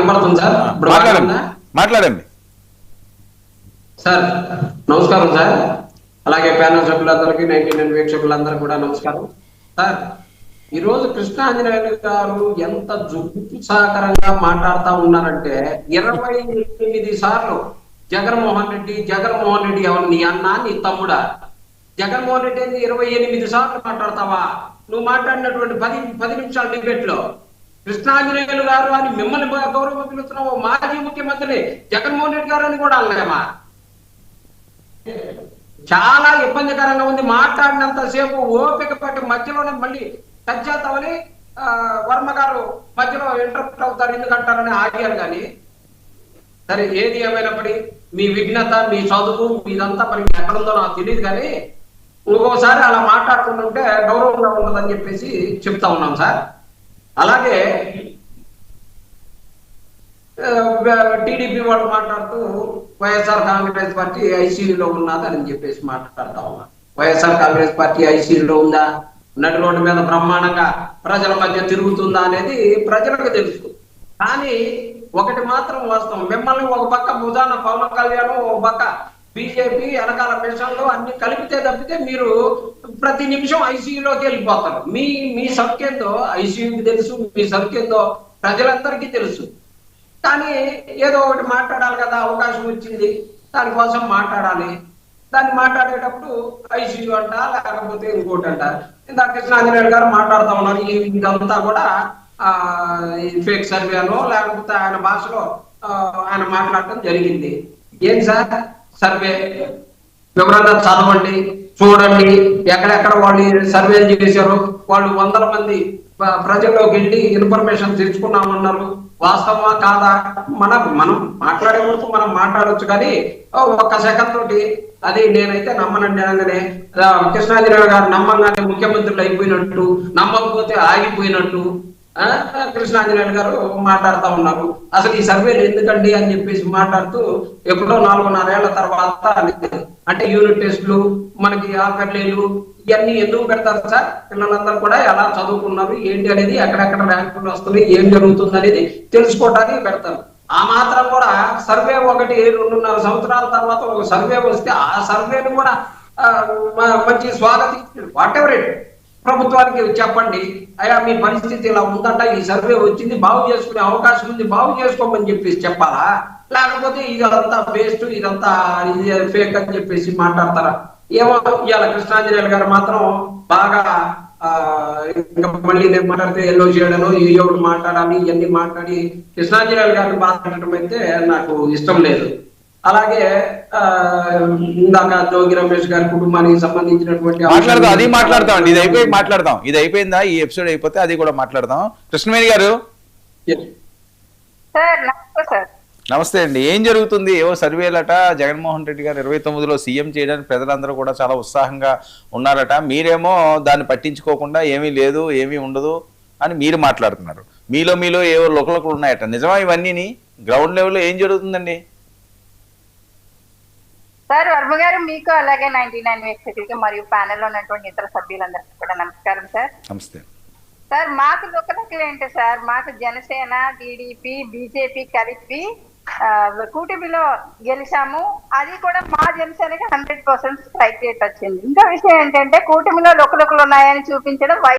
వినపడుతుంది సార్. ఇప్పుడు మాట్లాడండి మాట్లాడండి సార్. నమస్కారం సార్. అలాగే ప్యానల్ సభ్యులందరికీ 99 వీక్షకులందరికీ కూడా నమస్కారం సార్. ఈ రోజు కృష్ణాంజనేయులు గారు ఎంత జుగుప్సాకరంగా మాట్లాడుతూ ఉన్నారంటే 28 సార్లు జగన్మోహన్ రెడ్డి ఎవరు నీ అన్న నీ తమ్ముడా? జగన్మోహన్ రెడ్డి 28 సార్లు మాట్లాడతావా? నువ్వు మాట్లాడినటువంటి 10 నిమిషాల డిబేట్ లో కృష్ణాంజనేయులు గారు అని మిమ్మల్ని గౌరవ పిలుస్తున్నావు, మాజీ ముఖ్యమంత్రి జగన్మోహన్ రెడ్డి గారు అని కూడా అనలేమా? చాలా ఇబ్బందికరంగా ఉంది. మాట్లాడినంత సేపు ఓపిక పట్టి మధ్యలోనే మళ్ళీ టచ్ చేద్దామని వర్మ గారు మధ్యలో ఇంటరప్ట్ అవుతారు ఎందుకంటారని ఆగారు. కానీ సరే, ఏది ఏమైనప్పటి మీ విఘ్నత, మీ చదువు, మీదంతా మరి ఎక్కడుందో నాకు తెలియదు. కానీ ఇంకోసారి అలా మాట్లాడుకుంటుంటే గౌరవంగా ఉంటుందని చెప్పేసి చెప్తా ఉన్నాం సార్. అలాగే టీడీపీ వాళ్ళు మాట్లాడుతూ వైఎస్ఆర్ కాంగ్రెస్ పార్టీ ఐసీయూలో ఉన్నదని చెప్పేసి మాట్లాడుతా ఉన్నారు. వైఎస్ఆర్ కాంగ్రెస్ పార్టీ ఐసీయూలో ఉందా? నడి రోడ్డు మీద బ్రహ్మాండంగా ప్రజల మధ్య తిరుగుతుందా అనేది ప్రజలకు తెలుసు. కానీ ఒకటి మాత్రం వాస్తవం, మిమ్మల్ని ఒక పక్క భుజాన పవన్ కళ్యాణ్, ఒక పక్క బీజేపీ వెనకాల మిషన్లు అన్ని కలిపితే తప్పితే మీరు ప్రతి నిమిషం ఐసీయూలోకి వెళ్ళిపోతారు. మీ సర్కేందో ఐసీయూకి తెలుసు, మీ సర్కేందో ప్రజలందరికీ తెలుసు. కానీ ఏదో ఒకటి మాట్లాడాలి కదా, అవకాశం వచ్చింది, దానికోసం మాట్లాడాలి. దాన్ని మాట్లాడేటప్పుడు ఐసీయూ అంట, లేకపోతే ఇంకోటి అంట. ఇందాక కృష్ణాంజనేయులు గారు మాట్లాడుతూ ఉన్నారు, ఇదంతా కూడా ఫేక్ సర్వేనో లేకపోతే ఆయన భాషలో ఆయన మాట్లాడటం జరిగింది. ఏం సార్ సర్వే? వివరంగా చదవండి, చూడండి. ఎక్కడెక్కడ వాళ్ళు సర్వేలు చేశారు, వాళ్ళు 100 మంది ప్రజల్లోకి వెళ్ళి ఇన్ఫర్మేషన్ తెచ్చుకున్నామన్నారు. వాస్తవమా కాదా? మనం మాట్లాడే వరకు మనం మాట్లాడవచ్చు. కానీ ఒక్క సెకండ్ తోటి అది నేనైతే నమ్మనండి అనగానే కృష్ణాంజనేయులు గారు నమ్మంగానే ముఖ్యమంత్రులు అయిపోయినట్టు, నమ్మకపోతే ఆగిపోయినట్టు కృష్ణాంజనేయులు గారు మాట్లాడుతూ ఉన్నారు. అసలు ఈ సర్వేలు ఎందుకండి అని చెప్పేసి మాట్లాడుతూ ఎప్పుడో 4.5 ఏళ్ల తర్వాత అంటే యూనిట్ టెస్టులు, మనకి ఆఫర్లీలు ఇవన్నీ ఎందుకు పెడతారు సార్? పిల్లలందరూ కూడా ఎలా చదువుకున్నారు ఏంటి అనేది, ఎక్కడెక్కడ ర్యాంకులు వస్తున్నాయి, ఏం జరుగుతుంది అనేది తెలుసుకోవడానికి పెడతారు. ఆ మాత్రం కూడా సర్వే 1-2.5 సంవత్సరాల తర్వాత ఒక సర్వే వస్తే ఆ సర్వేను కూడా మంచి స్వాగతించారు. వాట్ ఎవర్ ఇట్, ప్రభుత్వానికి చెప్పండి, అయ్యా మీ పరిస్థితి ఇలా ఉందంట, ఈ సర్వే వచ్చింది, బాగు చేసుకునే అవకాశం ఉంది, బాగు చేసుకోమని చెప్పేసి చెప్పాలా? లేకపోతే ఇదంతా వేస్ట్, ఇదంతా ఫేక్ అని చెప్పేసి మాట్లాడతారా? ఏమో ఇవాళ కృష్ణాంజనేయులు గారు మాత్రం బాగా ఇంకా మళ్ళీ నేను మాట్లాడితే ఎల్లో చేయడను, ఎవరు మాట్లాడాలి ఇవన్నీ మాట్లాడి కృష్ణాంజనేయులు గారిని మాట్లాడటం అయితే నాకు ఇష్టం లేదు. అలాగే ఇందాక జోగి రమేష్ గారి కుటుంబానికి సంబంధించినటువంటి మాట్లాడదాం. ఇది అయిపోయిందా? ఈ ఎపిసోడ్ అయిపోతే అది కూడా మాట్లాడదాం. కృష్ణవేణి గారు నమస్తే అండి. ఏం జరుగుతుంది? ఏవో సర్వేలట, జగన్మోహన్ రెడ్డి గారు 29లో సీఎం చేయడానికి ప్రజలందరూ కూడా చాలా ఉత్సాహంగా ఉన్నారట. మీరేమో దాన్ని పట్టించుకోకుండా ఏమీ లేదు, ఏమీ ఉండదు అని మీరు మాట్లాడుతున్నారు. మీలో ఏవో లోకలు ఉన్నాయట. నిజమా ఇవన్నీ? గ్రౌండ్ లెవెల్లో ఏం జరుగుతుందండి? సార్ వర్మ గారు, మీకు అలాగే 99 వీక్షకులకి మరియు ప్యానెల్ లో ఉన్నటువంటి ఇతర సభ్యులందరికీ కూడా నమస్కారం సార్. నమస్తే సార్. మాకు దుఃఖనకులు ఏంటి సార్? మాకు జనసేన, టీడీపీ, బీజేపీ కలిపి కూటమిలో గెలిచాము. అది కూడా మా జనసేనకి 100% స్ట్రైక్ రేట్ వచ్చింది. ఇంకా విషయం ఏంటంటే కూటమిలో లోకలోకలు ఉన్నాయని చూపించడం